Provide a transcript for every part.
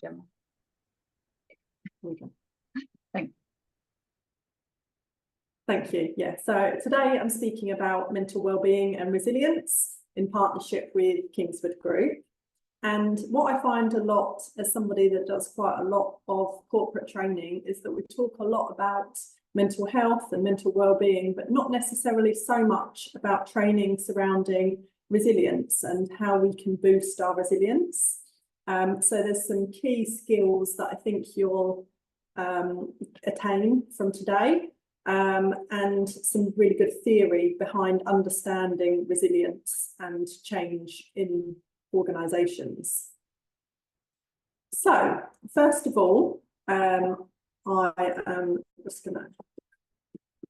Gemma. Thanks. Thank you. Yeah, so today I'm speaking about mental wellbeing and resilience in partnership with Kingswood Group. And what I find a lot as somebody that does quite a lot of corporate training is that we talk a lot about mental health and mental wellbeing, but not necessarily so much about training surrounding resilience and how we can boost our resilience. So there's some key skills that I think you'll attain from today, and some really good theory behind understanding resilience and change in organisations. So first of all, I am just going to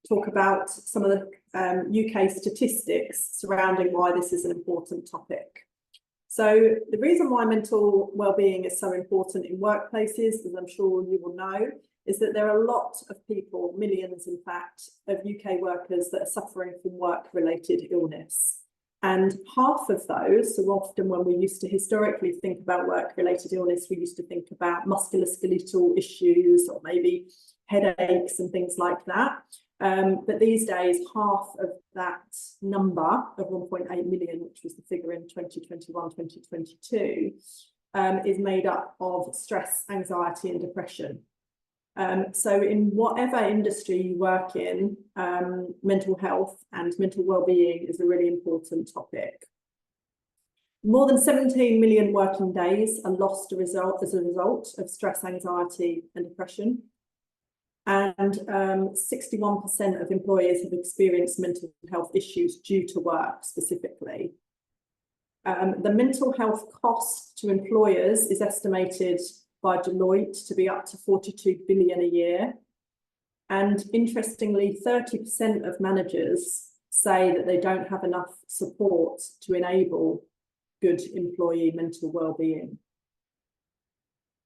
talk about some of the UK statistics surrounding why this is an important topic. So the reason why mental wellbeing is so important in workplaces, as I'm sure you will know, is that there are a lot of people, millions in fact, of UK workers that are suffering from work-related illness. And half of those, so often when we used to historically think about work-related illness, we used to think about musculoskeletal issues or maybe headaches and things like that. But these days, half of that number of 1.8 million, which was the figure in 2021, 2022, is made up of stress, anxiety and depression. So in whatever industry you work in, mental health and mental well-being is a really important topic. More than 17 million working days are lost as a result of stress, anxiety and depression. And 61% of employers have experienced mental health issues due to work specifically. The mental health cost to employers is estimated by Deloitte to be up to 42 billion a year. And interestingly, 30% of managers say that they don't have enough support to enable good employee mental well-being.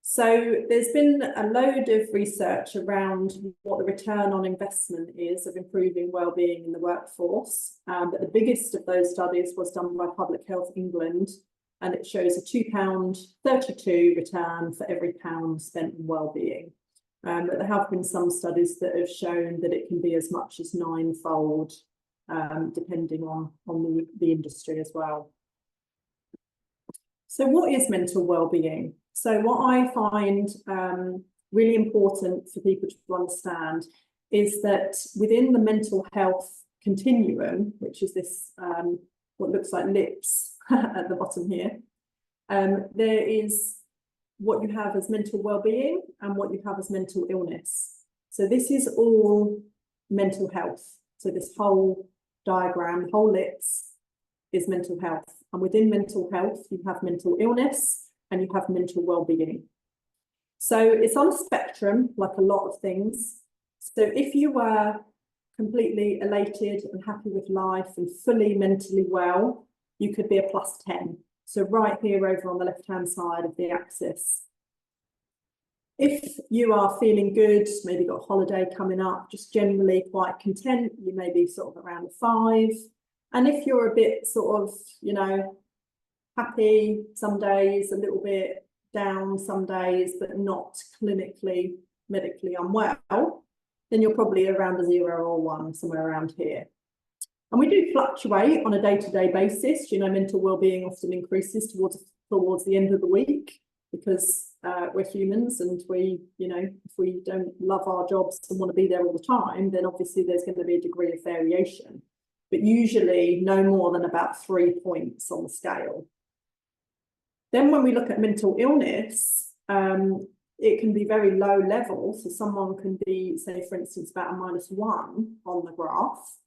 So there's been a load of research around what the return on investment is of improving wellbeing in the workforce. But the biggest of those studies was done by Public Health England, and it shows a £2.32 return for every pound spent on wellbeing. But there have been some studies that have shown that it can be as much as ninefold, depending on the industry as well. So what is mental wellbeing? So what I find really important for people to understand is that within the mental health continuum, which is this what looks like lips at the bottom here, there is what you have as mental well-being and what you have as mental illness. So this is all mental health. So this whole diagram, whole lips, is mental health. And within mental health, you have mental illness and you have mental well-being. So it's on a spectrum, like a lot of things. So if you were completely elated and happy with life and fully mentally well, you could be a +10. So right here over on the left-hand side of the axis. If you are feeling good, maybe got a holiday coming up, just generally quite content, you may be sort of around a 5. And if you're a bit sort of, you know, happy some days, a little bit down some days, but not clinically, medically unwell, then you're probably around a 0 or 1, somewhere around here. And we do fluctuate on a day-to-day basis. You know, mental well-being often increases towards the end of the week because we're humans, and we, you know, if we don't love our jobs and want to be there all the time, then obviously there's going to be a degree of variation, but usually no more than about 3 points on the scale. Then when we look at mental illness, it can be very low level. So someone can be, say, for instance, about a -1 on the graph,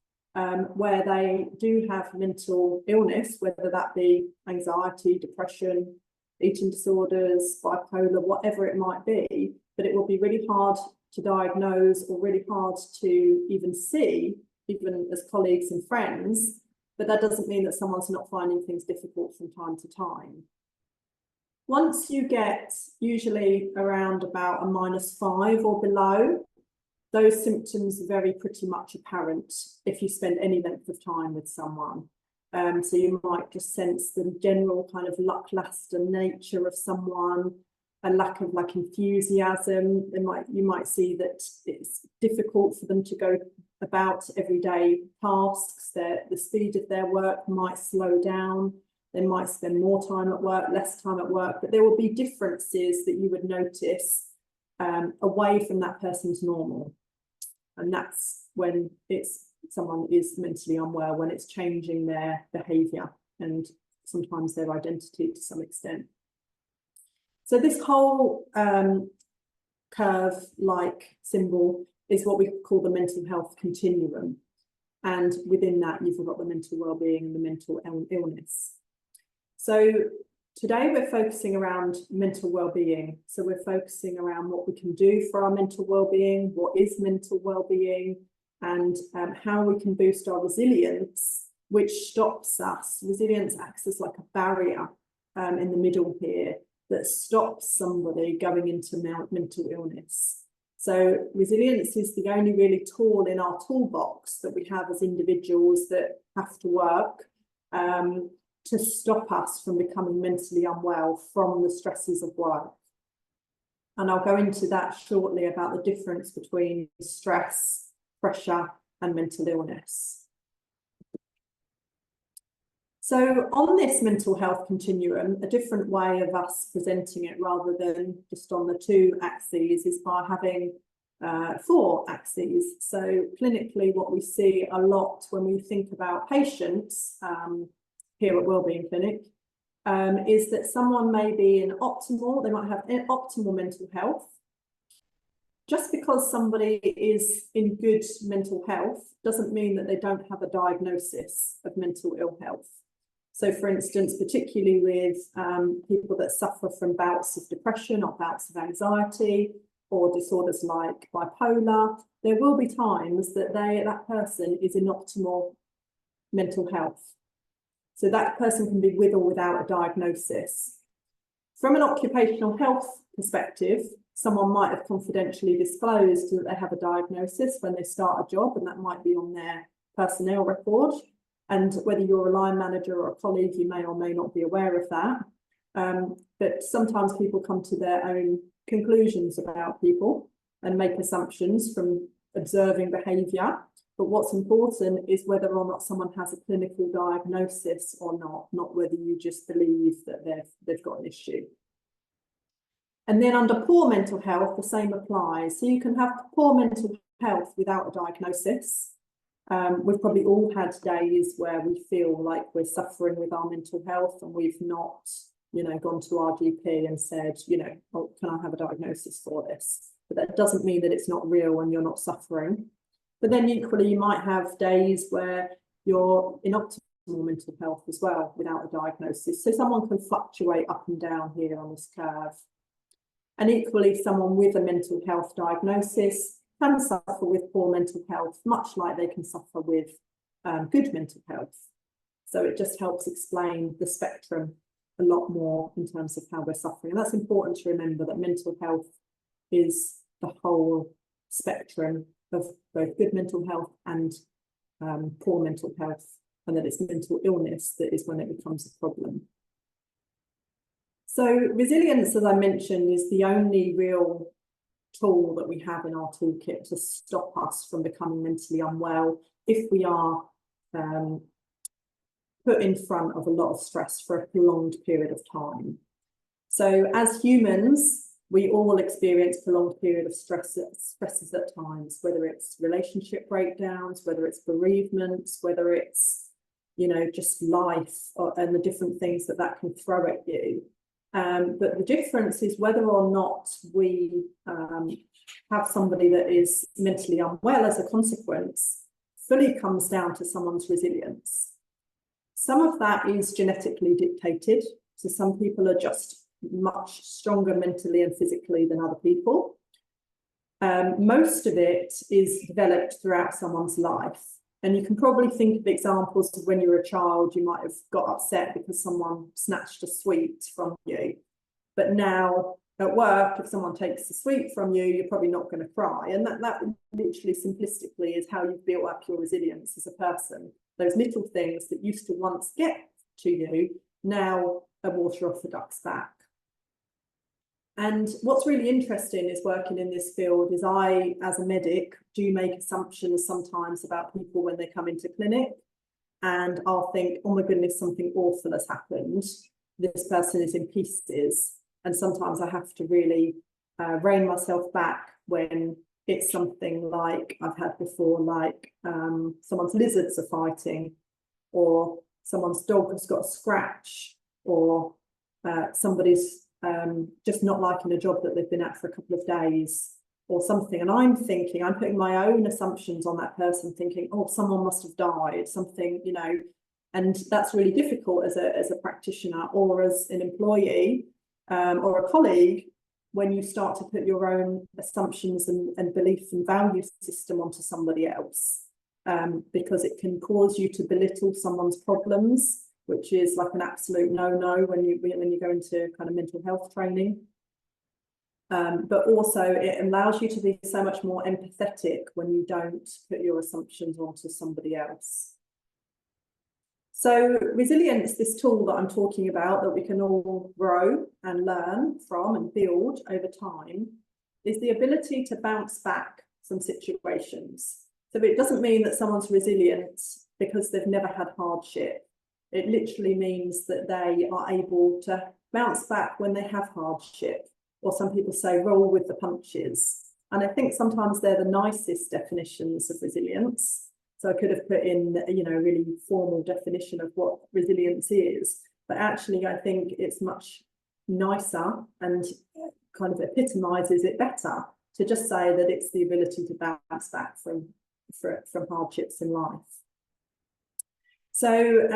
where they do have mental illness, whether that be anxiety, depression, eating disorders, bipolar, whatever it might be, but it will be really hard to diagnose or really hard to even see, even as colleagues and friends, but that doesn't mean that someone's not finding things difficult from time to time. Once you get usually around about a -5 or below, those symptoms are very pretty much apparent if you spend any length of time with someone. So you might just sense the general kind of lackluster nature of someone. a lack of like enthusiasm. You might see that it's difficult for them to go about everyday tasks. The speed of their work might slow down. They might spend more time at work, less time at work, but there will be differences that you would notice away from that person's normal. And that's when someone is mentally unwell, when it's changing their behaviour and sometimes their identity to some extent. So this whole curve-like symbol is what we call the mental health continuum. And within that, you've got the mental well-being and the mental illness. So today we're focusing around mental well-being. So we're focusing around what we can do for our mental well-being, what is mental well-being, and how we can boost our resilience, which stops us. Resilience acts as like a barrier in the middle here that stops somebody going into mental illness. So resilience is the only really tool in our toolbox that we have as individuals that have to work to stop us from becoming mentally unwell from the stresses of work. And I'll go into that shortly about the difference between stress, pressure, and mental illness. So on this mental health continuum, a different way of us presenting it rather than just on the 2 axes is by having 4 axes. So clinically, what we see a lot when we think about patients here at Wellbeing Clinic is that someone may be they might have optimal mental health. Just because somebody is in good mental health doesn't mean that they don't have a diagnosis of mental ill health. So for instance, particularly with people that suffer from bouts of depression or bouts of anxiety or disorders like bipolar, there will be times that that person is in optimal mental health. So that person can be with or without a diagnosis. From an occupational health perspective, someone might have confidentially disclosed that they have a diagnosis when they start a job, and that might be on their personnel record. And whether you're a line manager or a colleague, you may or may not be aware of that. But sometimes people come to their own conclusions about people and make assumptions from observing behaviour. But what's important is whether or not someone has a clinical diagnosis or not whether you just believe that they've got an issue. And then under poor mental health, the same applies. So you can have poor mental health without a diagnosis. We've probably all had days where we feel like we're suffering with our mental health and we've not, gone to our GP and said, oh, can I have a diagnosis for this? But that doesn't mean that it's not real and you're not suffering. But then equally, you might have days where you're in optimal mental health as well without a diagnosis. So someone can fluctuate up and down here on this curve. And equally, someone with a mental health diagnosis can suffer with poor mental health, much like they can suffer with good mental health. So it just helps explain the spectrum a lot more in terms of how we're suffering. And that's important to remember, that mental health is the whole spectrum of both good mental health and poor mental health, and that it's mental illness that is when it becomes a problem. So resilience, as I mentioned, is the only real tool that we have in our toolkit to stop us from becoming mentally unwell if we are put in front of a lot of stress for a prolonged period of time. So as humans, we all experience prolonged period of stresses at times, whether it's relationship breakdowns, whether it's bereavements, whether it's, just life and the different things that can throw at you. But the difference is whether or not we have somebody that is mentally unwell as a consequence fully comes down to someone's resilience. Some of that is genetically dictated. So some people are just much stronger mentally and physically than other people. Most of it is developed throughout someone's life. And you can probably think of examples of when you were a child, you might have got upset because someone snatched a sweet from you. But now at work, if someone takes a sweet from you, you're probably not going to cry. And that literally simplistically is how you've built up your resilience as a person. Those little things that used to once get to you now are water off the duck's back. And what's really interesting is working in this field is I, as a medic, do make assumptions sometimes about people when they come into clinic, and I'll think, oh my goodness, something awful has happened. This person is in pieces. And sometimes I have to really rein myself back when it's something like I've had before, like someone's lizards are fighting, or someone's dog has got a scratch, or somebody's just not liking a job that they've been at for a couple of days or something. And I'm putting my own assumptions on that person, thinking, oh, someone must have died, something, you know, and that's really difficult as a practitioner or as an employee or a colleague, when you start to put your own assumptions and belief and value system onto somebody else, because it can cause you to belittle someone's problems, which is like an absolute no-no when you go into kind of mental health training. But also it allows you to be so much more empathetic when you don't put your assumptions onto somebody else. So resilience, this tool that I'm talking about that we can all grow and learn from and build over time, is the ability to bounce back from situations. So it doesn't mean that someone's resilient because they've never had hardship. It literally means that they are able to bounce back when they have hardship, or some people say roll with the punches. And I think sometimes they're the nicest definitions of resilience. So I could have put in, you know, a really formal definition of what resilience is, but actually I think it's much nicer and kind of epitomizes it better to just say that it's the ability to bounce back from hardships in life. So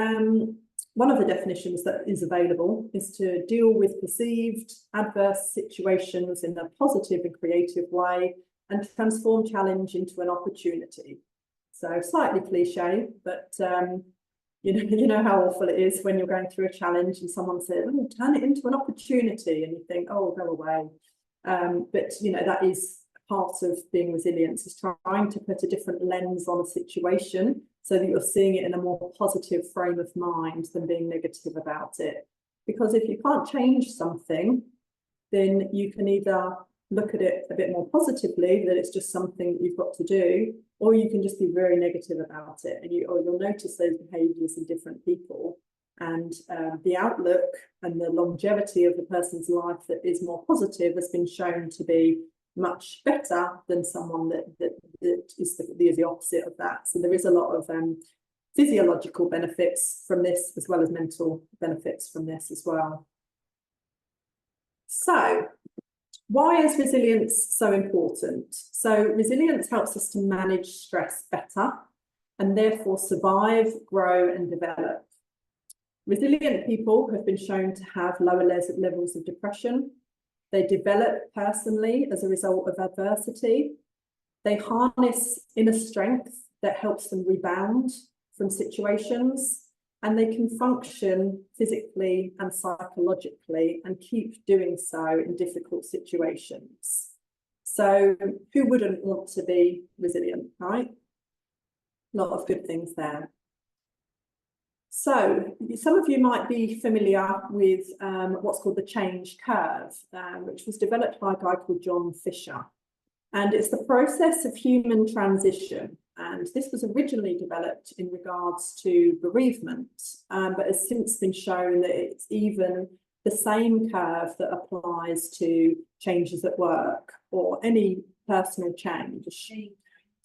one of the definitions that is available is to deal with perceived adverse situations in a positive and creative way and transform challenge into an opportunity. So slightly cliche, but you know how awful it is when you're going through a challenge and someone says, oh, turn it into an opportunity, and you think, oh, go away. But you know, that is part of being resilient, is trying to put a different lens on a situation so that you're seeing it in a more positive frame of mind than being negative about it. Because if you can't change something, then you can either look at it a bit more positively, that it's just something that you've got to do, or you can just be very negative about it, and you'll notice those behaviours in different people. And the outlook and the longevity of the person's life that is more positive has been shown to be much better than someone that is the opposite of that. So there is a lot of physiological benefits from this, as well as mental benefits from this as well. So why is resilience so important? So resilience helps us to manage stress better and therefore survive, grow and develop. Resilient people have been shown to have lower levels of depression. They develop personally as a result of adversity. They harness inner strength that helps them rebound from situations, and they can function physically and psychologically and keep doing so in difficult situations. So who wouldn't want to be resilient, right? A lot of good things there. So some of you might be familiar with what's called the change curve, which was developed by a guy called John Fisher. And it's the process of human transition. And this was originally developed in regards to bereavement, but has since been shown that it's even the same curve that applies to changes at work or any personal change.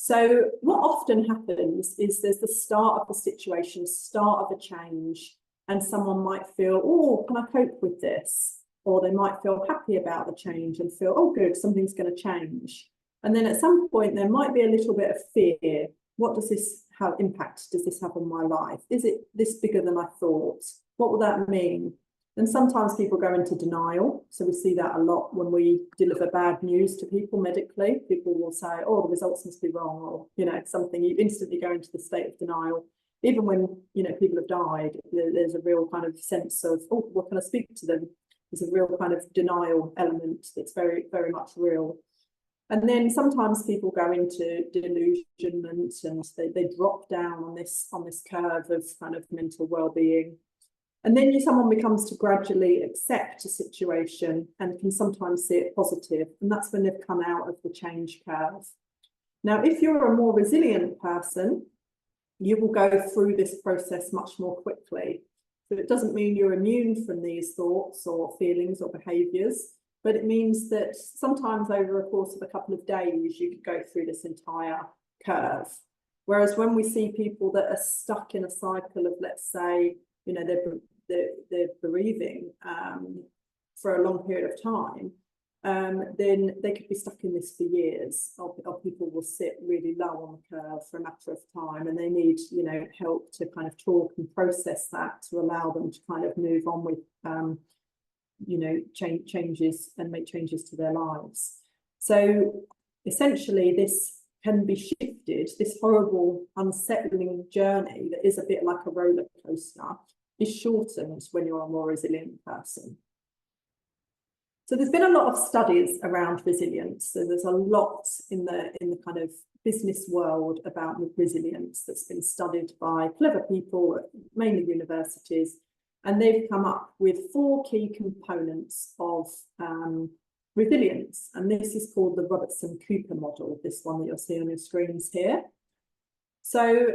So what often happens is there's the start of the situation, start of a change, and someone might feel, oh, can I cope with this? Or they might feel happy about the change and feel, oh, good, something's going to change. And then at some point, there might be a little bit of fear. What does this, how impact does this have on my life? Is it this bigger than I thought? What will that mean? And sometimes people go into denial. So we see that a lot when we deliver bad news to people medically. People will say, oh, the results must be wrong, or, you know, something. You instantly go into the state of denial. Even when, you know, people have died, there's a real kind of sense of, oh, what can I speak to them? There's a real kind of denial element that's very, very much real. And then sometimes people go into delusionment and they drop down on this curve of kind of mental well-being. And then someone becomes to gradually accept a situation and can sometimes see it positive. And that's when they've come out of the change curve. Now, if you're a more resilient person, you will go through this process much more quickly. So it doesn't mean you're immune from these thoughts or feelings or behaviours, but it means that sometimes over a course of a couple of days, you could go through this entire curve. Whereas when we see people that are stuck in a cycle of, let's say, you know, they're bereaving for a long period of time, then they could be stuck in this for years, or people will sit really low on the curve for a matter of time, and they need, you know, help to kind of talk and process that to allow them to kind of move on with, you know, changes and make changes to their lives. So essentially, this can be shifted. This horrible, unsettling journey that is a bit like a roller coaster is shortened when you're a more resilient person. So there's been a lot of studies around resilience. So there's a lot in the kind of business world about resilience that's been studied by clever people, mainly universities, and they've come up with 4 key components of resilience. And this is called the Robertson-Cooper model, this one that you'll see on your screens here. So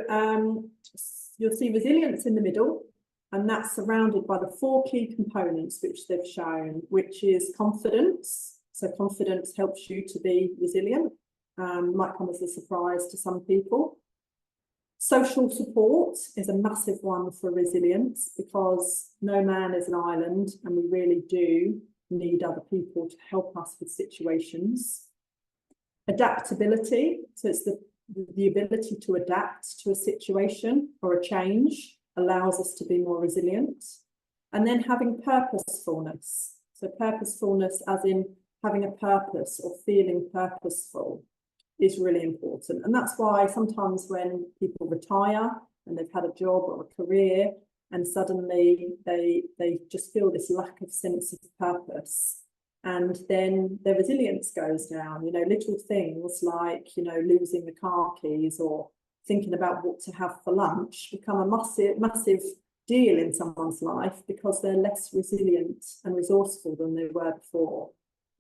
you'll see resilience in the middle, and that's surrounded by the 4 key components which they've shown, which is confidence. So confidence helps you to be resilient, might come as a surprise to some people. Social support is a massive one for resilience, because no man is an island, and we really do need other people to help us with situations. Adaptability, so it's the ability to adapt to a situation or a change, allows us to be more resilient. And then having purposefulness. So purposefulness as in having a purpose or feeling purposeful is really important. And that's why sometimes when people retire and they've had a job or a career, and suddenly they just feel this lack of sense of purpose, and then their resilience goes down. You know, little things like, you know, losing the car keys or thinking about what to have for lunch become a massive deal in someone's life, because they're less resilient and resourceful than they were before.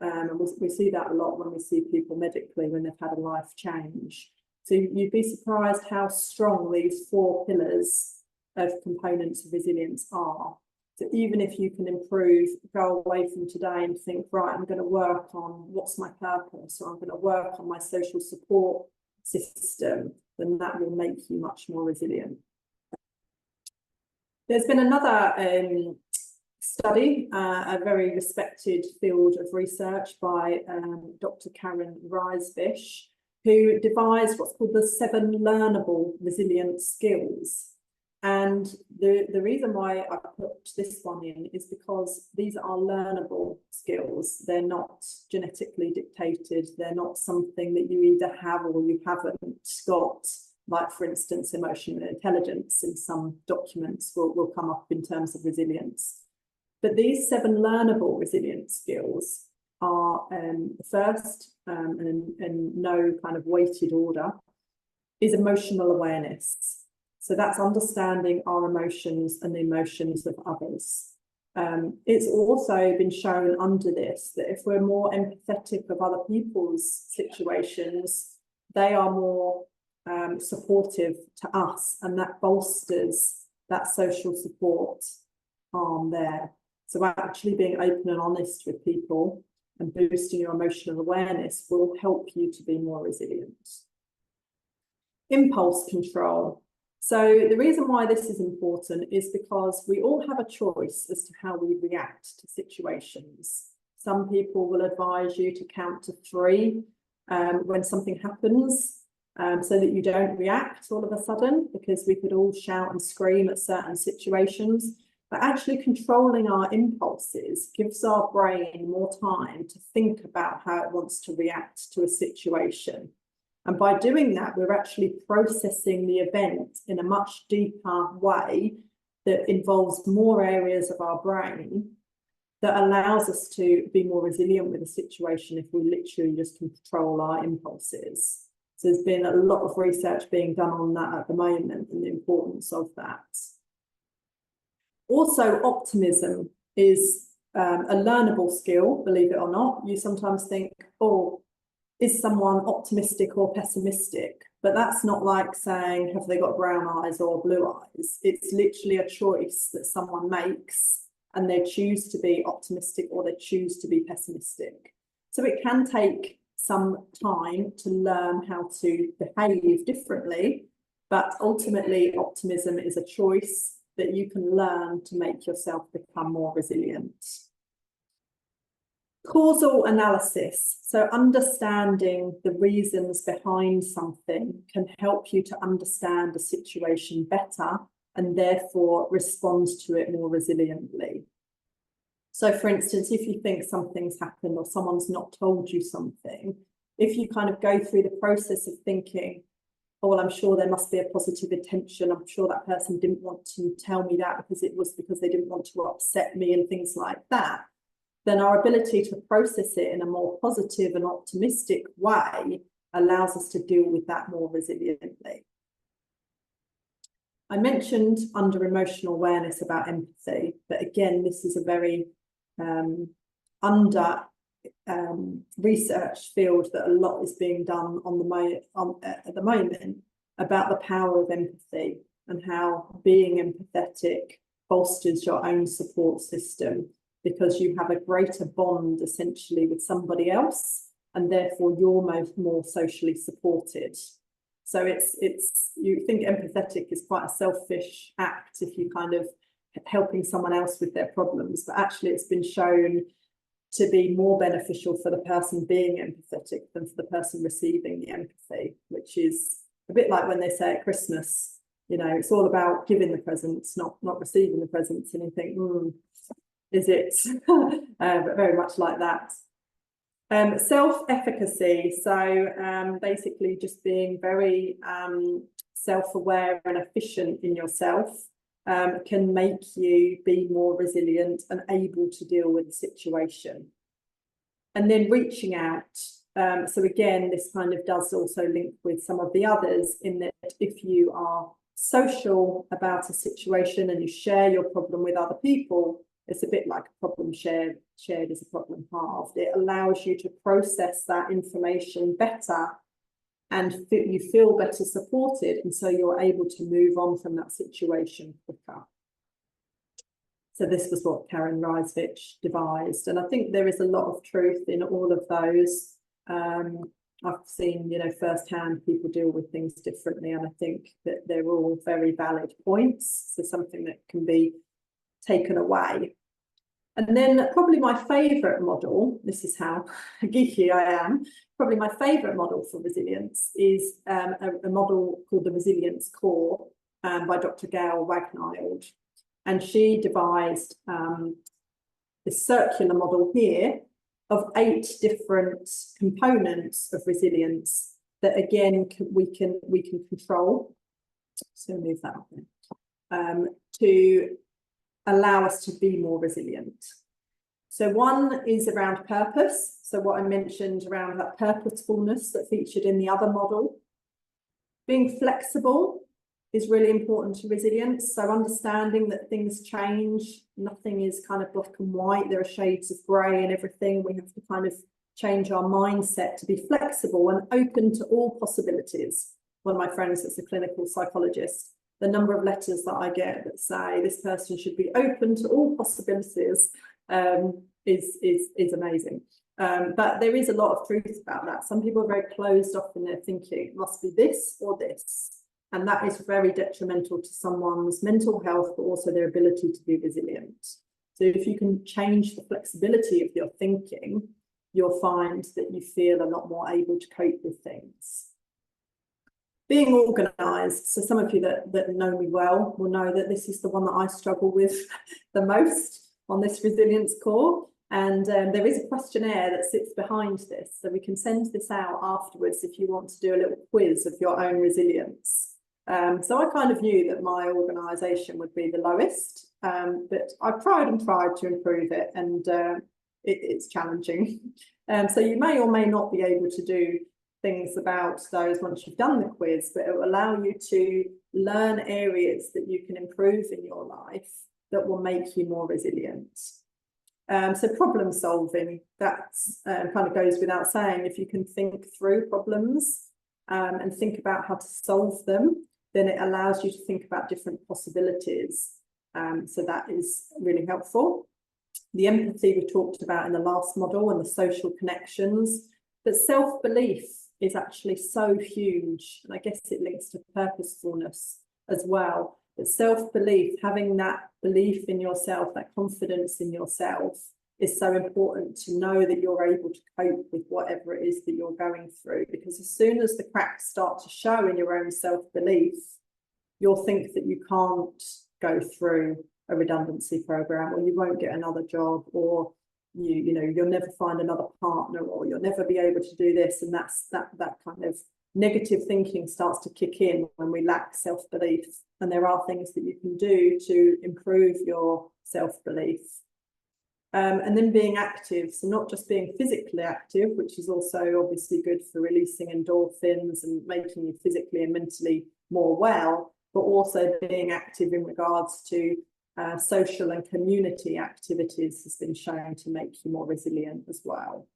And we see that a lot when we see people medically when they've had a life change. So you'd be surprised how strong these 4 pillars of components of resilience are. So even if you can improve, go away from today and think, right, I'm going to work on what's my purpose, or I'm going to work on my social support system, then that will make you much more resilient. There's been another study, a very respected field of research by Dr. Karen Reisbish, who devised what's called the 7 learnable resilience skills. And the reason why I put this one in is because these are learnable skills. They're not genetically dictated. They're not something that you either have or you haven't got. Like, for instance, emotional intelligence in some documents will come up in terms of resilience. But these 7 learnable resilience skills are the first, and in no kind of weighted order, is emotional awareness. So that's understanding our emotions and the emotions of others. It's also been shown under this that if we're more empathetic of other people's situations, they are more supportive to us, and that bolsters that social support arm there. So actually being open and honest with people and boosting your emotional awareness will help you to be more resilient. Impulse control. So the reason why this is important is because we all have a choice as to how we react to situations. Some people will advise you to count to 3 when something happens, so that you don't react all of a sudden, because we could all shout and scream at certain situations. But actually controlling our impulses gives our brain more time to think about how it wants to react to a situation. And by doing that, we're actually processing the event in a much deeper way that involves more areas of our brain, that allows us to be more resilient with a situation if we literally just control our impulses. So there's been a lot of research being done on that at the moment, and the importance of that. Also, optimism is a learnable skill, believe it or not. You sometimes think, oh, is someone optimistic or pessimistic? But that's not like saying, have they got brown eyes or blue eyes? It's literally a choice that someone makes, and they choose to be optimistic or they choose to be pessimistic. So it can take some time to learn how to behave differently, but ultimately optimism is a choice that you can learn to make yourself become more resilient. Causal analysis, so understanding the reasons behind something can help you to understand a situation better and therefore respond to it more resiliently. So for instance, if you think something's happened or someone's not told you something, if you kind of go through the process of thinking, oh, well, I'm sure there must be a positive intention. I'm sure that person didn't want to tell me that because it was because they didn't want to upset me and things like that, then our ability to process it in a more positive and optimistic way allows us to deal with that more resiliently. I mentioned under emotional awareness about empathy, but again, this is a very under research field that a lot is being done at the moment about the power of empathy and how being empathetic bolsters your own support system, because you have a greater bond essentially with somebody else, and therefore you're more socially supported. So you think empathetic is quite a selfish act if you kind of helping someone else with their problems, but actually it's been shown to be more beneficial for the person being empathetic than for the person receiving the empathy, which is a bit like when they say at Christmas, you know, it's all about giving the presents, not receiving the presents, and you think, is it? But very much like that. Self-efficacy, so basically just being very self-aware and efficient in yourself can make you be more resilient and able to deal with the situation. And then reaching out. So again, this kind of does also link with some of the others, in that if you are social about a situation and you share your problem with other people, it's a bit like a problem shared is a problem halved. It allows you to process that information better and you feel better supported, and so you're able to move on from that situation quicker. So this was what Karen Reisvich devised, and I think there is a lot of truth in all of those. I've seen, you know, firsthand people deal with things differently, and I think that they're all very valid points. So something that can be taken away. And then probably my favourite model, this is how geeky I am, probably my favourite model for resilience is a model called the Resilience Core by Dr. Gail Wagnild. And she devised this circular model here of 8 different components of resilience that again we can control. So move that up there, to allow us to be more resilient. So one is around purpose. So what I mentioned around that purposefulness that featured in the other model. Being flexible is really important to resilience. So understanding that things change, nothing is kind of black and white, there are shades of grey and everything. We have to kind of change our mindset to be flexible and open to all possibilities. One of my friends that's a clinical psychologist, the number of letters that I get that say this person should be open to all possibilities is amazing. But there is a lot of truth about that. Some people are very closed off in their thinking, it must be this or this. And that is very detrimental to someone's mental health, but also their ability to be resilient. So if you can change the flexibility of your thinking, you'll find that you feel a lot more able to cope with things. Being organised, so some of you that know me well will know that this is the one that I struggle with the most on this resilience core. And there is a questionnaire that sits behind this, so we can send this out afterwards if you want to do a little quiz of your own resilience. So I kind of knew that my organisation would be the lowest, but I've tried to improve it, and it's challenging. So you may or may not be able to do things about those once you've done the quiz, but it will allow you to learn areas that you can improve in your life that will make you more resilient. So problem solving, that's kind of goes without saying. If you can think through problems and think about how to solve them, then it allows you to think about different possibilities. So that is really helpful. The empathy we talked about in the last model and the social connections, but self-belief is actually so huge. And I guess it links to purposefulness as well. But self-belief, having that belief in yourself, that confidence in yourself, is so important to know that you're able to cope with whatever it is that you're going through. Because as soon as the cracks start to show in your own self-belief, you'll think that you can't go through a redundancy program, or you won't get another job, or you'll never find another partner, or you'll never be able to do this. And that's that kind of negative thinking starts to kick in when we lack self-belief. And there are things that you can do to improve your self-belief. And then being active, so not just being physically active, which is also obviously good for releasing endorphins and making you physically and mentally more well, but also being active in regards to social and community activities has been shown to make you more resilient as well.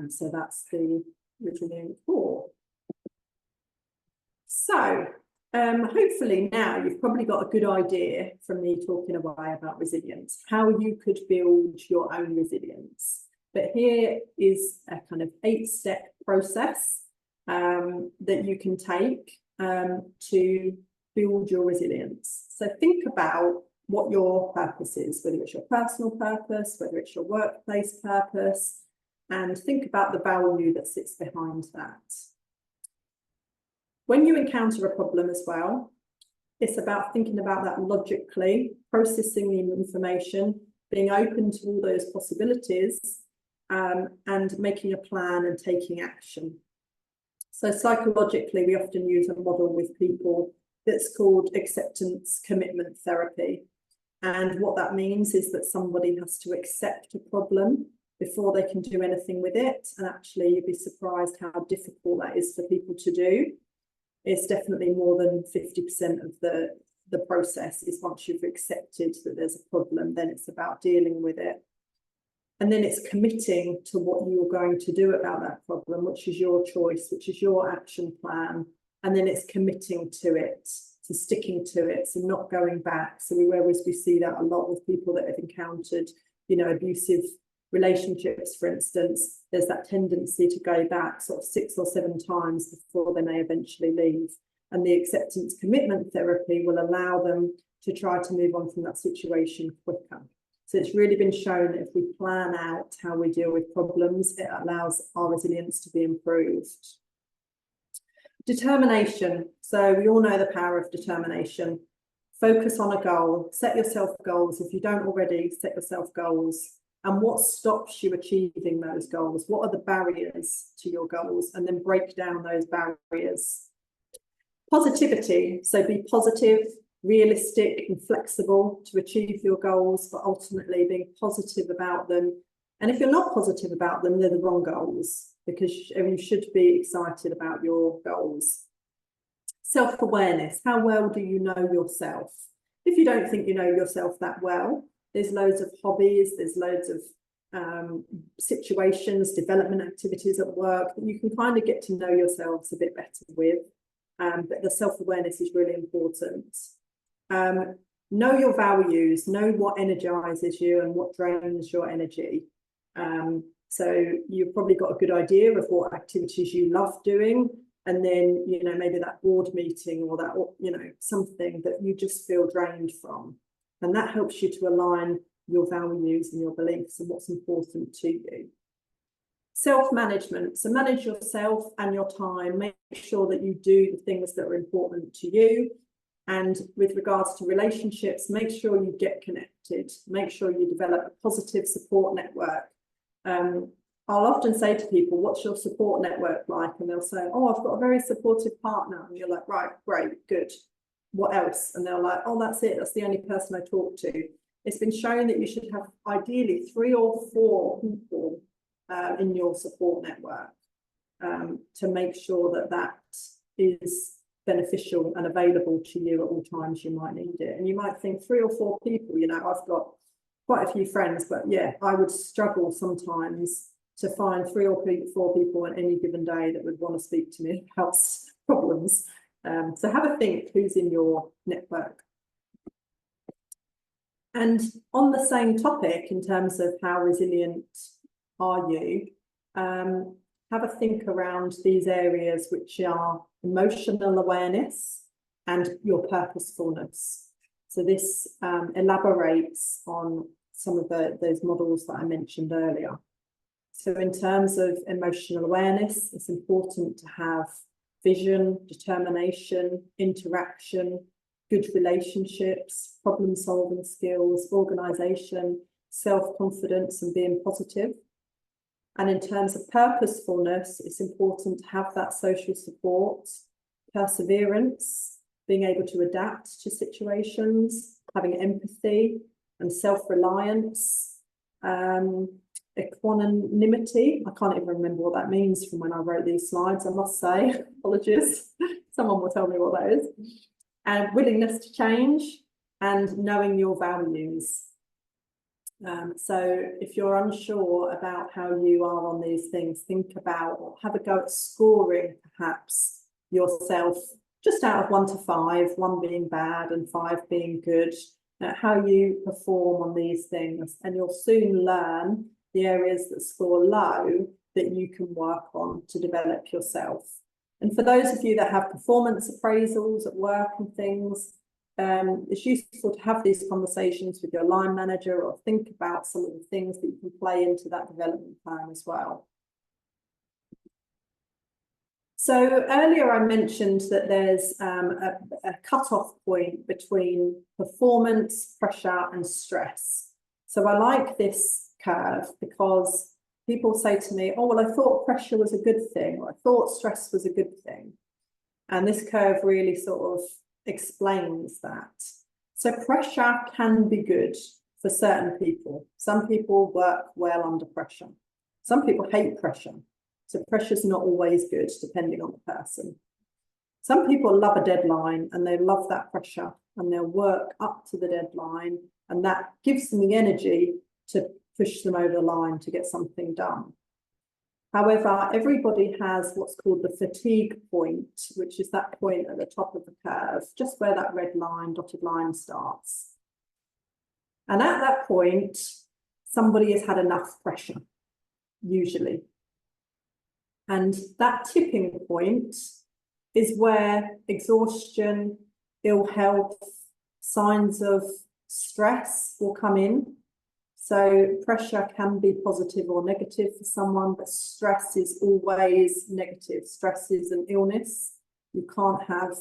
So that's the Resilient 4. So hopefully now you've probably got a good idea from me talking away about resilience, how you could build your own resilience. But here is a kind of 8-step process that you can take to build your resilience. So think about what your purpose is, whether it's your personal purpose, whether it's your workplace purpose, and think about the value that sits behind that. When you encounter a problem as well, it's about thinking about that logically, processing the information, being open to all those possibilities, and making a plan and taking action. So psychologically, we often use a model with people that's called acceptance commitment therapy. And what that means is that somebody has to accept a problem before they can do anything with it. And actually, you'd be surprised how difficult that is for people to do. It's definitely more than 50% of the process is once you've accepted that there's a problem, then it's about dealing with it. And then it's committing to what you're going to do about that problem, which is your choice, which is your action plan. And then it's committing to it, to sticking to it, so not going back. So we see that a lot with people that have encountered, abusive relationships, for instance. There's that tendency to go back sort of 6 or 7 times before they may eventually leave. And the acceptance commitment therapy will allow them to try to move on from that situation quicker. So it's really been shown that if we plan out how we deal with problems, it allows our resilience to be improved. Determination. So we all know the power of determination. Focus on a goal, set yourself goals. If you don't already, set yourself goals. And what stops you achieving those goals? What are the barriers to your goals? And then break down those barriers. Positivity. So be positive, realistic and flexible to achieve your goals, but ultimately being positive about them. And if you're not positive about them, they're the wrong goals, because you should be excited about your goals. Self-awareness. How well do you know yourself? If you don't think you know yourself that well, there's loads of hobbies, there's loads of situations, development activities at work that you can kind of get to know yourselves a bit better with. But the self-awareness is really important. Know your values, know what energizes you and what drains your energy. So you've probably got a good idea of what activities you love doing, and then maybe that board meeting or that something that you just feel drained from, and that helps you to align your values and your beliefs and what's important to you. Self-management. So manage yourself and your time. Make sure that you do the things that are important to you. And with regards to relationships, make sure you get connected. Make sure you develop a positive support network. I'll often say to people, what's your support network like? And they'll say, oh, I've got a very supportive partner. And you're like, right, great, good. What else? And they're like, oh, that's it. That's the only person I talk to. It's been shown that you should have ideally 3 or 4 people in your support network to make sure that that is beneficial and available to you at all times you might need it. And you might think 3 or 4 people, you know, I've got quite a few friends, but yeah, I would struggle sometimes to find 3 or 4 people on any given day that would want to speak to me about problems. So have a think who's in your network. And on the same topic, in terms of how resilient are you, have a think around these areas, which are emotional awareness and your purposefulness. So this elaborates on some of those models that I mentioned earlier. So in terms of emotional awareness, it's important to have vision, determination, interaction, good relationships, problem-solving skills, organisation, self-confidence, and being positive. And in terms of purposefulness, it's important to have that social support, perseverance, being able to adapt to situations, having empathy and self-reliance, equanimity. I can't even remember what that means from when I wrote these slides, I must say. Apologies. Someone will tell me what that is. And willingness to change and knowing your values. So if you're unsure about how you are on these things, think about or have a go at scoring perhaps yourself just out of 1 to 5, 1 being bad and 5 being good, how you perform on these things, and you'll soon learn the areas that score low that you can work on to develop yourself. And for those of you that have performance appraisals at work and things, it's useful to have these conversations with your line manager or think about some of the things that you can play into that development plan as well. So earlier I mentioned that there's a cut-off point between performance, pressure and stress. So I like this curve because people say to me, oh, well, I thought pressure was a good thing, or I thought stress was a good thing. And this curve really sort of explains that. So pressure can be good for certain people. Some people work well under pressure. Some people hate pressure. So pressure is not always good, depending on the person. Some people love a deadline and they love that pressure and they'll work up to the deadline, and that gives them the energy to push them over the line to get something done. However, everybody has what's called the fatigue point, which is that point at the top of the curve, just where that red line, dotted line starts. And at that point, somebody has had enough pressure, usually. And that tipping point is where exhaustion, ill health, signs of stress will come in. So pressure can be positive or negative for someone, but stress is always negative. Stress is an illness. You can't have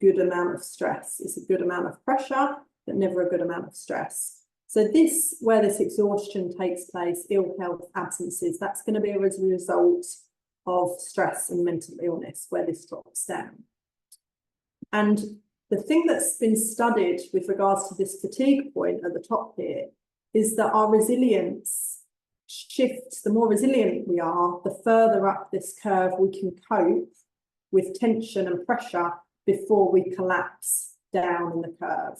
good amount of stress. It's a good amount of pressure, but never a good amount of stress. So this, where this exhaustion takes place, ill health, absences, that's going to be as a result of stress and mental illness, where this drops down. And the thing that's been studied with regards to this fatigue point at the top here is that our resilience shifts. The more resilient we are, the further up this curve we can cope with tension and pressure before we collapse down in the curve.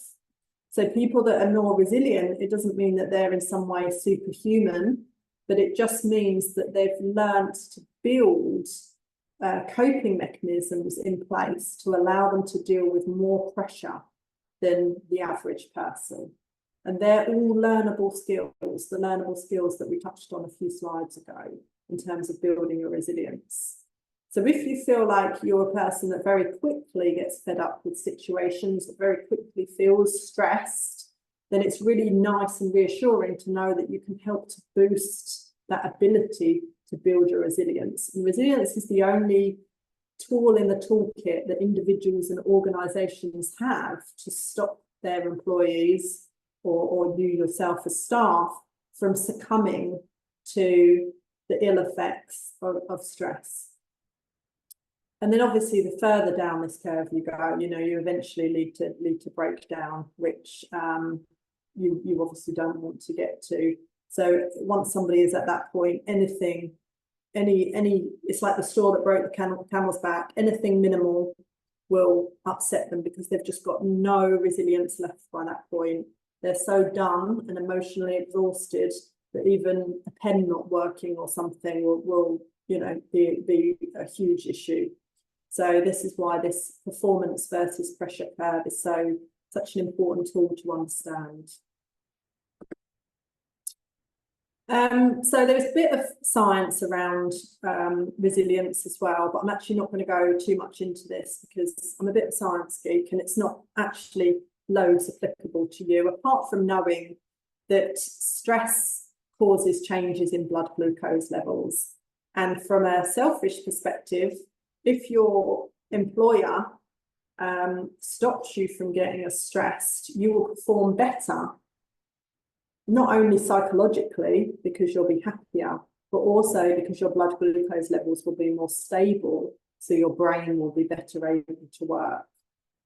So people that are more resilient, it doesn't mean that they're in some way superhuman, but it just means that they've learnt to build coping mechanisms in place to allow them to deal with more pressure than the average person. And they're all learnable skills, the learnable skills that we touched on a few slides ago in terms of building your resilience. So if you feel like you're a person that very quickly gets fed up with situations, that very quickly feels stressed, then it's really nice and reassuring to know that you can help to boost that ability to build your resilience. And resilience is the only tool in the toolkit that individuals and organisations have to stop their employees or you yourself as staff from succumbing to the ill effects of stress. And then obviously the further down this curve you go, you know, you eventually lead to breakdown, which you obviously don't want to get to. So once somebody is at that point, it's like the straw that broke the camel's back, anything minimal will upset them because they've just got no resilience left by that point. They're so done and emotionally exhausted that even a pen not working or something will you know, be a huge issue. So this is why this performance versus pressure curve is such an important tool to understand. So there's a bit of science around resilience as well, but I'm actually not going to go too much into this because I'm a bit of a science geek and it's not actually loads applicable to you, apart from knowing that stress causes changes in blood glucose levels. And from a selfish perspective, if your employer stops you from getting as stressed, you will perform better, not only psychologically because you'll be happier, but also because your blood glucose levels will be more stable, so your brain will be better able to work.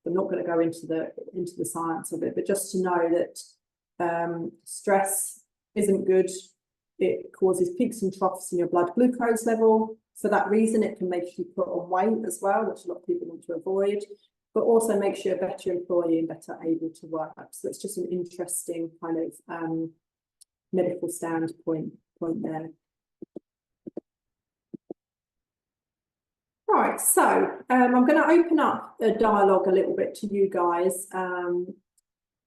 I'm not going to go into the science of it, but just to know that stress isn't good. It causes peaks and troughs in your blood glucose level. For that reason, it can make you put on weight as well, which a lot of people want to avoid, but also makes you a better employee and better able to work. So it's just an interesting kind of medical standpoint there. Right, so I'm going to open up a dialogue a little bit to you guys.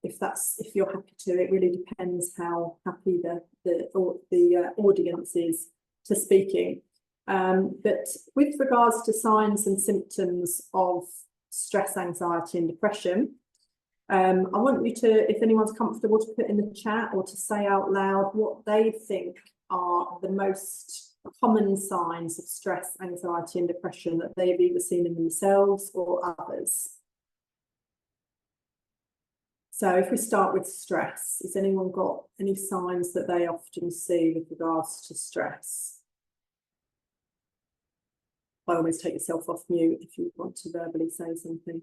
If you're happy to, it really depends how happy the audience is to speaking. But with regards to signs and symptoms of stress, anxiety and depression, I want you to, if anyone's comfortable, to put in the chat or to say out loud what they think are the most common signs of stress, anxiety and depression that they've either seen in themselves or others. So if we start with stress, has anyone got any signs that they often see with regards to stress? By always take yourself off mute if you want to verbally say something.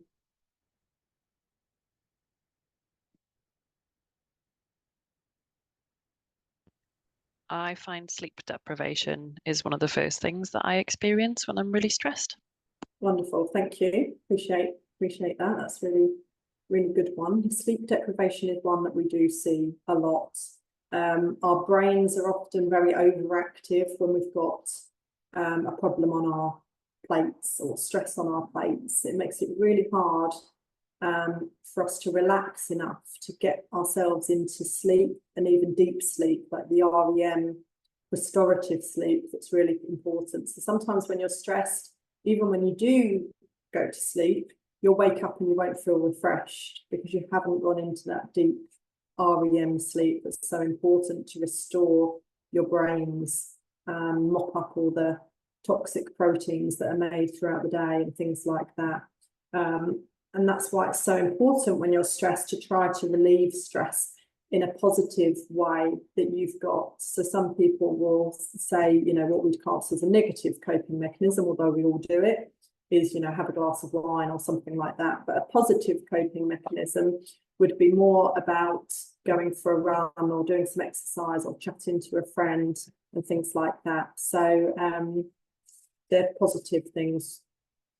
I find sleep deprivation is one of the first things that I experience when I'm really stressed. Wonderful, thank you. Appreciate that. That's really good one. Sleep deprivation is one that we do see a lot. Our brains are often very overactive when we've got a problem on our plates or stress on our plates. It makes it really hard for us to relax enough to get ourselves into sleep, and even deep sleep, like the REM, restorative sleep, that's really important. So sometimes when you're stressed, even when you do go to sleep, you'll wake up and you won't feel refreshed because you haven't gone into that deep REM sleep that's so important to restore your brains, mop up all the toxic proteins that are made throughout the day and things like that. And that's why it's so important when you're stressed to try to relieve stress in a positive way that you've got. So some people will say, you know, what we'd class as a negative coping mechanism, although we all do it, is, you know, have a glass of wine or something like that. But a positive coping mechanism would be more about going for a run or doing some exercise or chatting to a friend and things like that. So they're positive things.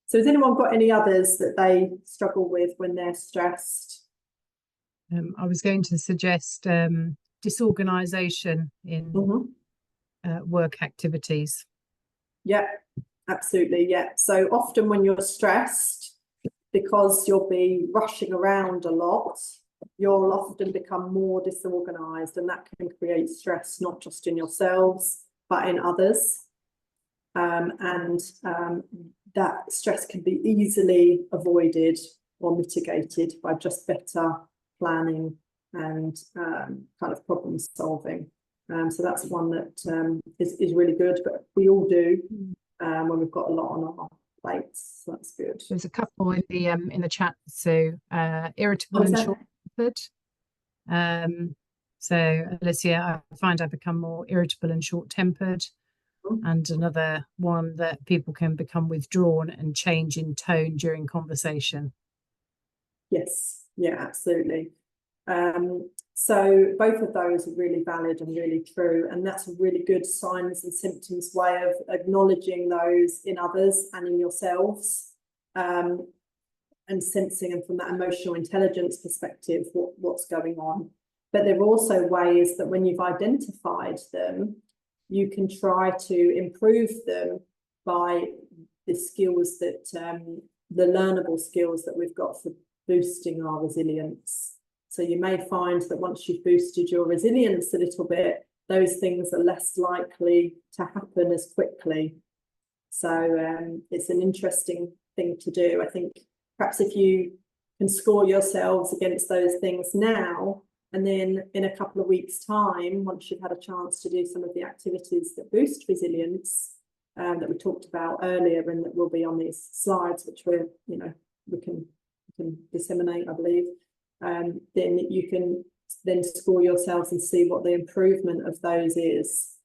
So has anyone got any others that they struggle with when they're stressed? I was going to suggest disorganisation in work activities. Yeah, absolutely. Yeah. So often when you're stressed, because you'll be rushing around a lot, you'll often become more disorganised, and that can create stress not just in yourselves but in others. That stress can be easily avoided or mitigated by just better planning and kind of problem solving. So that's one that is really good, but we all do when we've got a lot on our plates. So that's good. There's a couple in the chat. So irritable and short-tempered. So Alicia, I find I become more irritable and short-tempered. And another one that people can become withdrawn and change in tone during conversation. Yes, yeah, absolutely. So both of those are really valid and really true, and that's a really good signs and symptoms way of acknowledging those in others and in yourselves. and sensing, and from that emotional intelligence perspective, what's going on. But there are also ways that when you've identified them, you can try to improve them by the skills that, the learnable skills that we've got for boosting our resilience. So you may find that once you've boosted your resilience a little bit, those things are less likely to happen as quickly. So it's an interesting thing to do. I think perhaps if you can score yourselves against those things now, and then in a couple of weeks' time, once you've had a chance to do some of the activities that boost resilience that we talked about earlier, and that will be on these slides, which we can disseminate, I believe, then you can then score yourselves and see what the improvement of those is.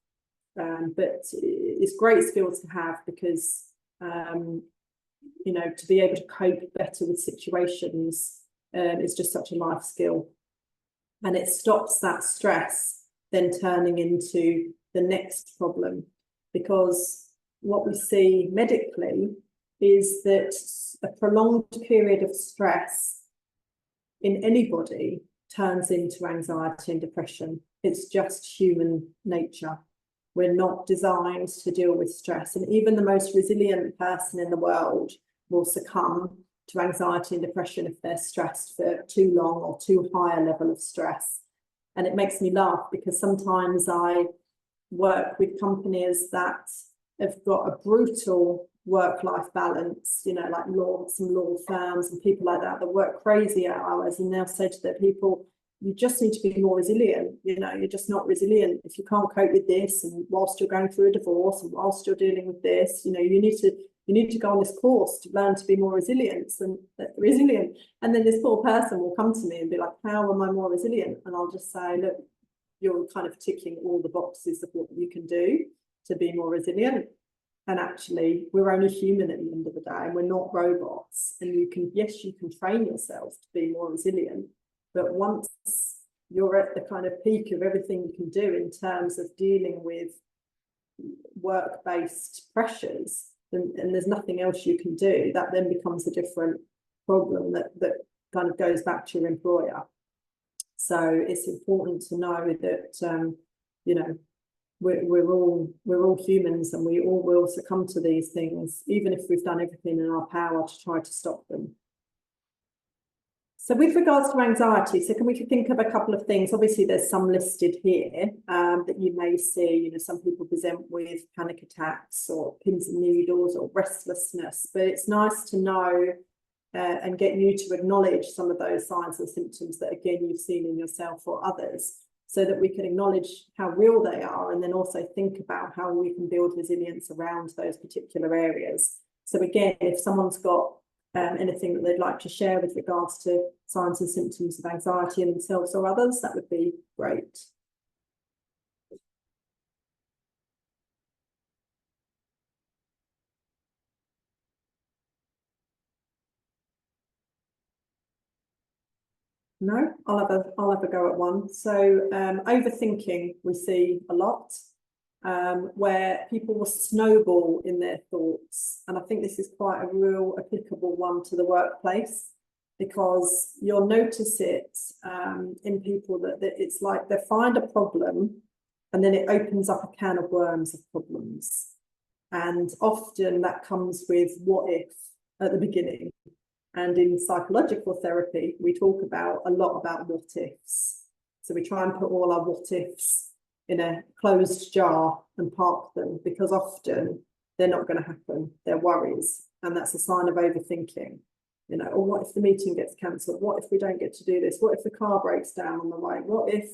But it's great skills to have, because to be able to cope better with situations is just such a life skill, and it stops that stress then turning into the next problem. Because what we see medically is that a prolonged period of stress in anybody turns into anxiety and depression. It's just human nature. We're not designed to deal with stress, and even the most resilient person in the world will succumb to anxiety and depression if they're stressed for too long or too high a level of stress. And it makes me laugh, because sometimes I work with companies that have got a brutal work-life balance, like some law firms and people like that work crazy hours, and they'll say to their people, you just need to be more resilient. You're just not resilient if you can't cope with this, and whilst you're going through a divorce, and whilst you're dealing with this, you need to go on this course to learn to be more resilient. And then this poor person will come to me and be like, how am I more resilient? And I'll just say, look, you're kind of ticking all the boxes of what you can do to be more resilient. And actually, we're only human at the end of the day, and we're not robots. And you can train yourself to be more resilient. But once you're at the kind of peak of everything you can do in terms of dealing with work-based pressures, and there's nothing else you can do, that then becomes a different problem that kind of goes back to your employer. So it's important to know that we're all humans, and we all will succumb to these things, even if we've done everything in our power to try to stop them. So with regards to anxiety, so can we think of a couple of things? Obviously, there's some listed here that you may see. Some people present with panic attacks or pins and needles or restlessness, but it's nice to know and get you to acknowledge some of those signs and symptoms that, again, you've seen in yourself or others, so that we can acknowledge how real they are, and then also think about how we can build resilience around those particular areas. So again, if someone's got anything that they'd like to share with regards to signs and symptoms of anxiety in themselves or others, that would be great. No, I'll have a go at one. So overthinking, we see a lot, where people will snowball in their thoughts. And I think this is quite a real applicable one to the workplace, because you'll notice it in people that it's like they find a problem, and then it opens up a can of worms of problems. And often that comes with what if at the beginning. And in psychological therapy, we talk a lot about what ifs. So we try and put all our what ifs in a closed jar and park them, because often they're not going to happen. They're worries. And that's a sign of overthinking. Or what if the meeting gets cancelled? What if we don't get to do this? What if the car breaks down on the way? What if?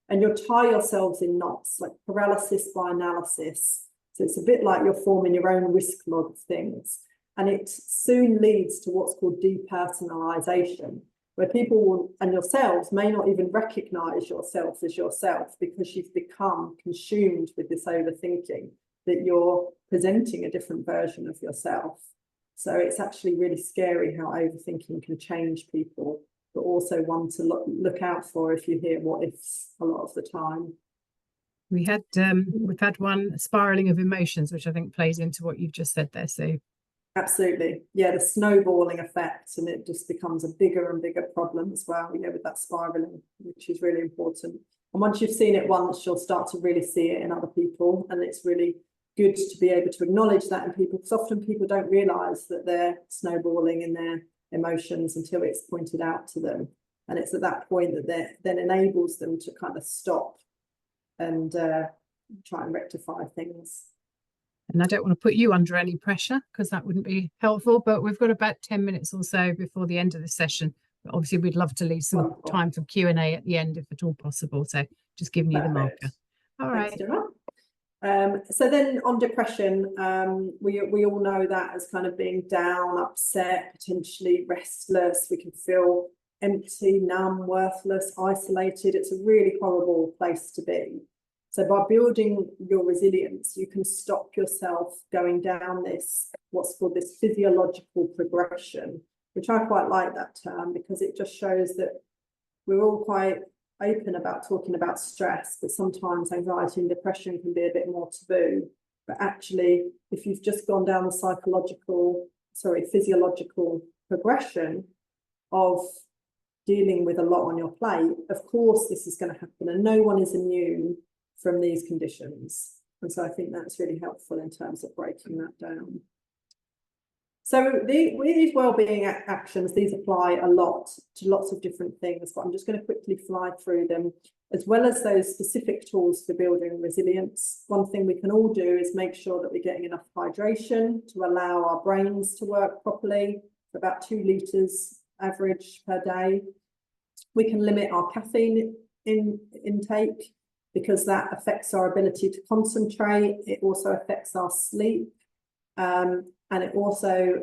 And you'll tie yourselves in knots, like paralysis by analysis. So it's a bit like you're forming your own risk log of things. And it soon leads to what's called depersonalization, where people and yourselves may not even recognize yourself as yourself, because you've become consumed with this overthinking, that you're presenting a different version of yourself. So it's actually really scary how overthinking can change people, but also one to look out for if you hear what ifs a lot of the time. We've had one, spiraling of emotions, which I think plays into what you've just said there, Sue. Absolutely. Yeah, the snowballing effect, and it just becomes a bigger and bigger problem as well, you know, with that spiraling, which is really important. And once you've seen it once, you'll start to really see it in other people. And it's really good to be able to acknowledge that in people, because often people don't realise that they're snowballing in their emotions until it's pointed out to them. And it's at that point that then enables them to kind of stop and try and rectify things. And I don't want to put you under any pressure, because that wouldn't be helpful, but we've got about 10 minutes or so before the end of the session. But obviously, we'd love to leave some Wonderful. time for Q&A at the end, if at all possible. So just giving you the marker. All right. Thanks, Gemma. So then on depression, we all know that as kind of being down, upset, potentially restless. We can feel empty, numb, worthless, isolated. It's a really horrible place to be. So by building your resilience, you can stop yourself going down this, what's called this physiological progression, which I quite like that term, because it just shows that we're all quite open about talking about stress, but sometimes anxiety and depression can be a bit more taboo. But actually, if you've just gone down the physiological progression of dealing with a lot on your plate, of course this is going to happen, and no one is immune from these conditions. And so I think that's really helpful in terms of breaking that down. So these wellbeing actions, these apply a lot to lots of different things, but I'm just going to quickly fly through them, as well as those specific tools for building resilience. One thing we can all do is make sure that we're getting enough hydration to allow our brains to work properly, about 2 litres average per day. We can limit our caffeine intake, because that affects our ability to concentrate. It also affects our sleep. And it also,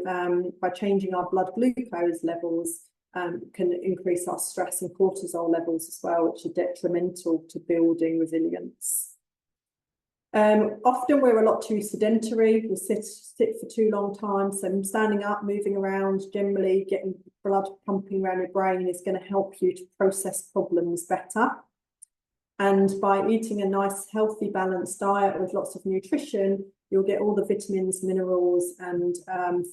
by changing our blood glucose levels, can increase our stress and cortisol levels as well, which are detrimental to building resilience. Often we're a lot too sedentary. We sit for too long time. So standing up, moving around, generally getting blood pumping around your brain is going to help you to process problems better. And by eating a nice, healthy, balanced diet with lots of nutrition, you'll get all the vitamins, minerals, and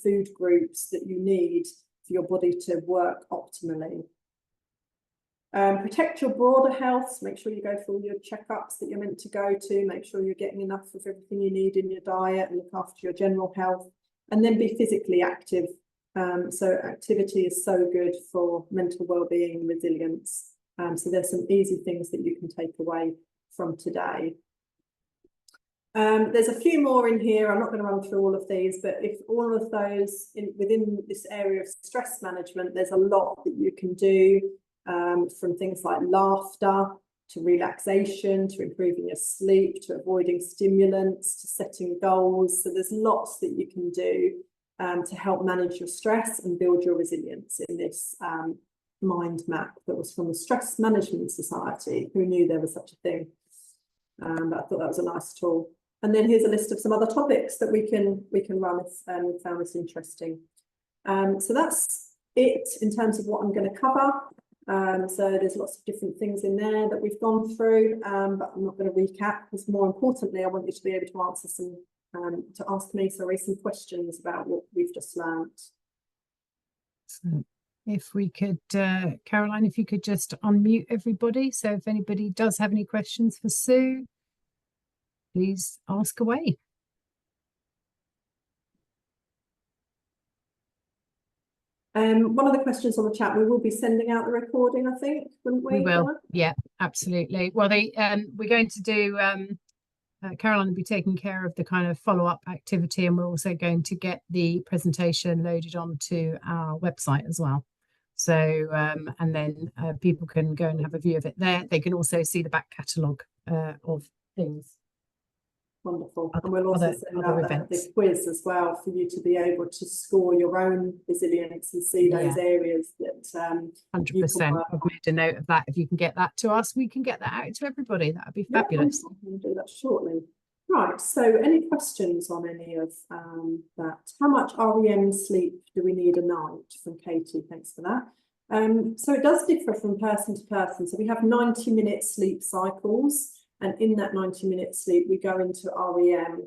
food groups that you need for your body to work optimally. Protect your broader health. So make sure you go for all your checkups that you're meant to go to. Make sure you're getting enough of everything you need in your diet, and look after your general health. And then be physically active. So activity is so good for mental well-being and resilience. So there's some easy things that you can take away from today. There's a few more in here. I'm not going to run through all of these, but if all of those within this area of stress management, there's a lot that you can do, from things like laughter to relaxation, to improving your sleep, to avoiding stimulants, to setting goals. So there's lots that you can do to help manage your stress and build your resilience in this mind map that was from the Stress Management Society. Who knew there was such a thing? But I thought that was a nice tool. And then here's a list of some other topics that we can run if we found this interesting. So that's it in terms of what I'm going to cover. So there's lots of different things in there that we've gone through, but I'm not going to recap, because more importantly, I want you to be able to answer some, to ask me, some questions about what we've just learned. So if we could, Caroline, if you could just unmute everybody. So if anybody does have any questions for Sue, please ask away. One of the questions on the chat, we will be sending out the recording, I think, wouldn't we? We will, yeah, absolutely. Well, we're going to do, Caroline will be taking care of the kind of follow-up activity, and we're also going to get the presentation loaded onto our website as well. So, and then people can go and have a view of it there. They can also see the back catalogue of things. Wonderful. And we'll also send out the quiz as well, for you to be able to score your own resilience and see those areas that 100%. I've made a note of that. If you can get that to us, we can get that out to everybody. That would be fabulous. We'll do that shortly. Right. So any questions on any of that? How much REM sleep do we need a night? From Katie. Thanks for that. So it does differ from person to person. So we have 90-minute sleep cycles. And in that 90-minute sleep, we go into REM.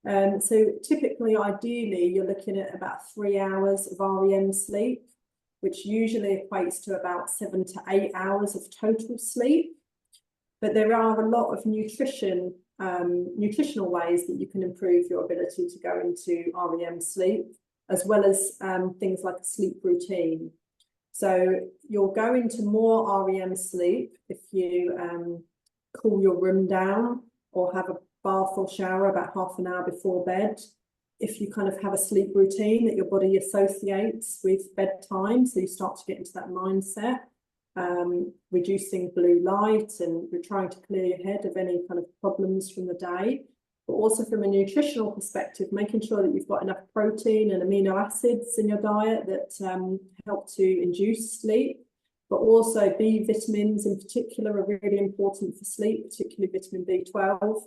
So typically, ideally, you're looking at about 3 hours of REM sleep, which usually equates to about 7 to 8 hours of total sleep. But there are a lot of nutritional ways that you can improve your ability to go into REM sleep, as well as things like a sleep routine. So you'll go into more REM sleep if you cool your room down or have a bath or shower about half an hour before bed. If you kind of have a sleep routine that your body associates with bedtime, so you start to get into that mindset, reducing blue light, and you're trying to clear your head of any kind of problems from the day. But also from a nutritional perspective, making sure that you've got enough protein and amino acids in your diet that help to induce sleep. But also B vitamins in particular are really important for sleep, particularly vitamin B12.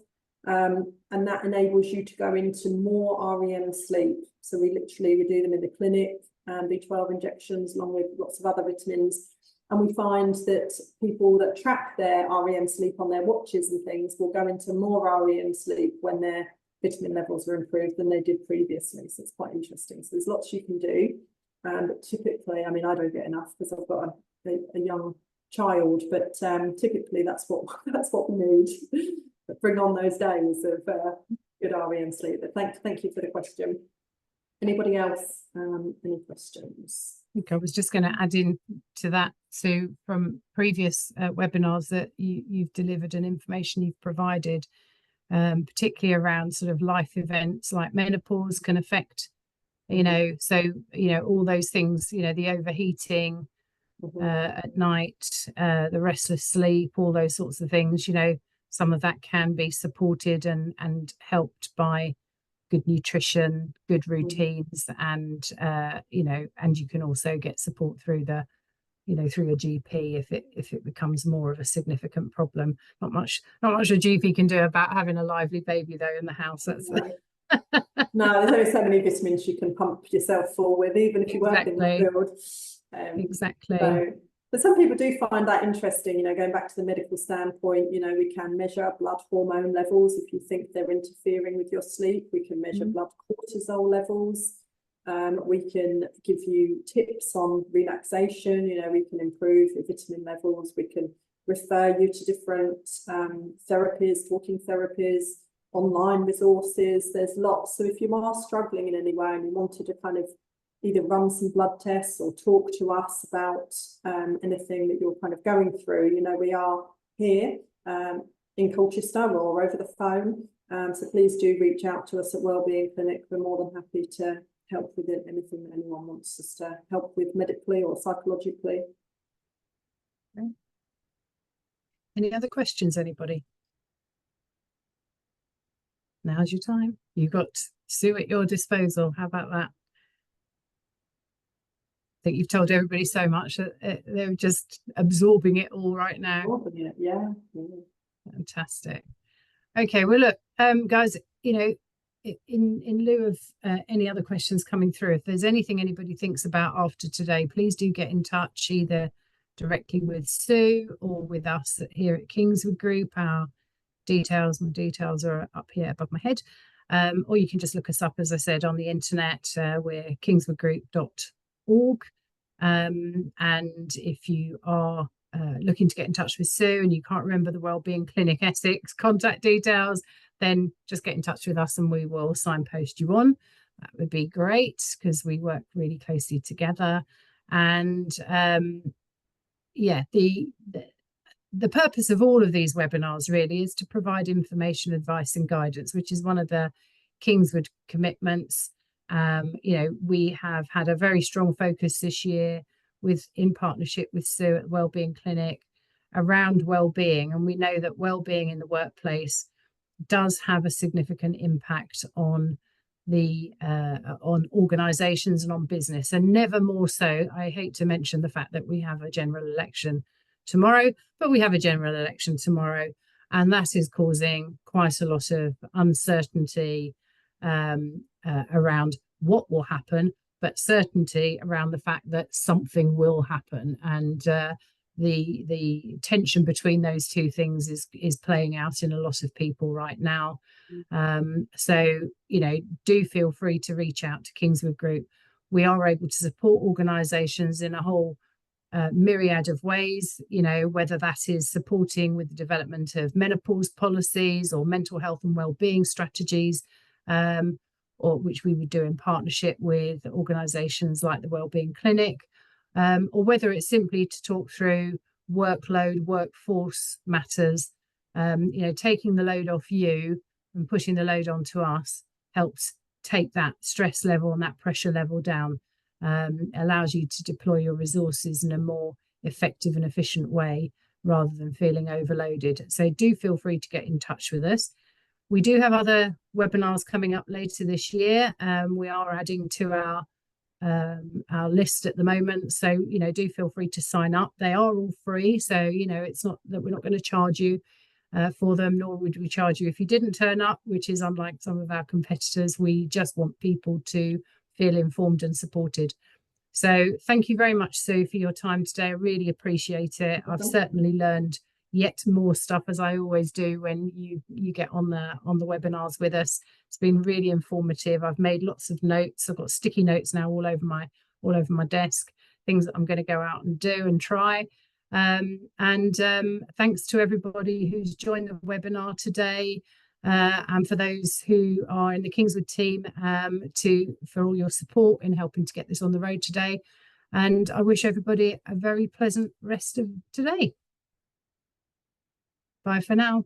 And that enables you to go into more REM sleep. So we do them in the clinic, B12 injections, along with lots of other vitamins. And we find that people that track their REM sleep on their watches and things will go into more REM sleep when their vitamin levels are improved than they did previously. So it's quite interesting. So there's lots you can do. But typically, I mean, I don't get enough because I've got a young child, but typically that's what we need. But bring on those days of good REM sleep. But thank you for the question. Anybody else? Any questions? I think I was just going to add in to that, Sue, from previous webinars that you've delivered and information you've provided, particularly around sort of life events like menopause can affect, all those things, the overheating at night, the restless sleep, all those sorts of things, some of that can be supported and helped by good nutrition, good routines, and and you can also get support through through a GP if it becomes more of a significant problem. Not much a GP can do about having a lively baby though in the house. That's no, there's only so many vitamins you can pump yourself full with, even if you work in the field. Exactly. But some people do find that interesting, going back to the medical standpoint, we can measure blood hormone levels if you think they're interfering with your sleep. We can measure blood cortisol levels. We can give you tips on relaxation. We can improve your vitamin levels. We can refer you to different therapies, talking therapies, online resources. There's lots. So if you are struggling in any way and you wanted to kind of either run some blood tests or talk to us about anything that you're kind of going through, we are here in Colchester or over the phone. So please do reach out to us at Wellbeing Clinic. We're more than happy to help with anything that anyone wants us to help with medically or psychologically. Okay. Any other questions, anybody? Now's your time. You've got Sue at your disposal. How about that? I think you've told everybody so much that they're just absorbing it all right now. Absorbing it, yeah. Fantastic. Okay, well, look, guys, in lieu of any other questions coming through, if there's anything anybody thinks about after today, please do get in touch either directly with Sue or with us here at Kingswood Group. My details are up here above my head. Or you can just look us up, as I said, on the internet. We're kingswoodgroup.org. And if you are looking to get in touch with Sue and you can't remember the Wellbeing Clinic Essex contact details, then just get in touch with us and we will signpost you on. That would be great because we work really closely together. And the purpose of all of these webinars really is to provide information, advice and guidance, which is one of the Kingswood commitments. We have had a very strong focus this year in partnership with Sue at Wellbeing Clinic around well-being, and we know that well-being in the workplace does have a significant impact on on organizations and on business, and never more so. I hate to mention the fact that we have a general election tomorrow, but we have a general election tomorrow, and that is causing quite a lot of uncertainty around what will happen, but certainty around the fact that something will happen. And the tension between those two things is playing out in a lot of people right now. So, you know, do feel free to reach out to Kingswood Group. We are able to support organisations in a whole myriad of ways, you know, whether that is supporting with the development of menopause policies or mental health and wellbeing strategies, or which we would do in partnership with organisations like the Wellbeing Clinic, or whether it's simply to talk through workload, workforce matters. You know, taking the load off you and pushing the load onto us helps take that stress level and that pressure level down. Allows you to deploy your resources in a more effective and efficient way rather than feeling overloaded. So do feel free to get in touch with us. We do have other webinars coming up later this year. We are adding to our list at the moment. So, you know, do feel free to sign up. They are all free. So, you know, it's not that we're not going to charge you for them, nor would we charge you if you didn't turn up, which is unlike some of our competitors. We just want people to feel informed and supported. So thank you very much, Sue, for your time today. I really appreciate it. I've certainly learned yet more stuff, as I always do when you get on the webinars with us. It's been really informative. I've made lots of notes. I've got sticky notes now all over my desk, things that I'm going to go out and do and try. Thanks to everybody who's joined the webinar today. And for those who are in the Kingswood team, for all your support in helping to get this on the road today. And I wish everybody a very pleasant rest of today. Bye for now.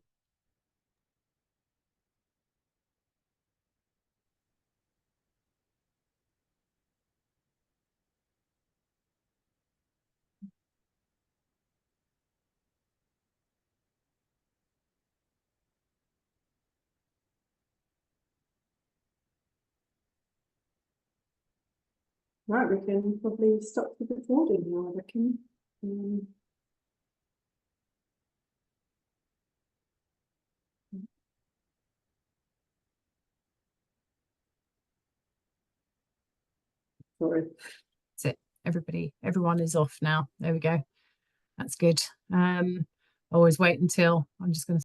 Right, we can probably stop the recording now, I reckon. Sorry. That's it. Everyone is off now. There we go. That's good. Always wait until I'm just going to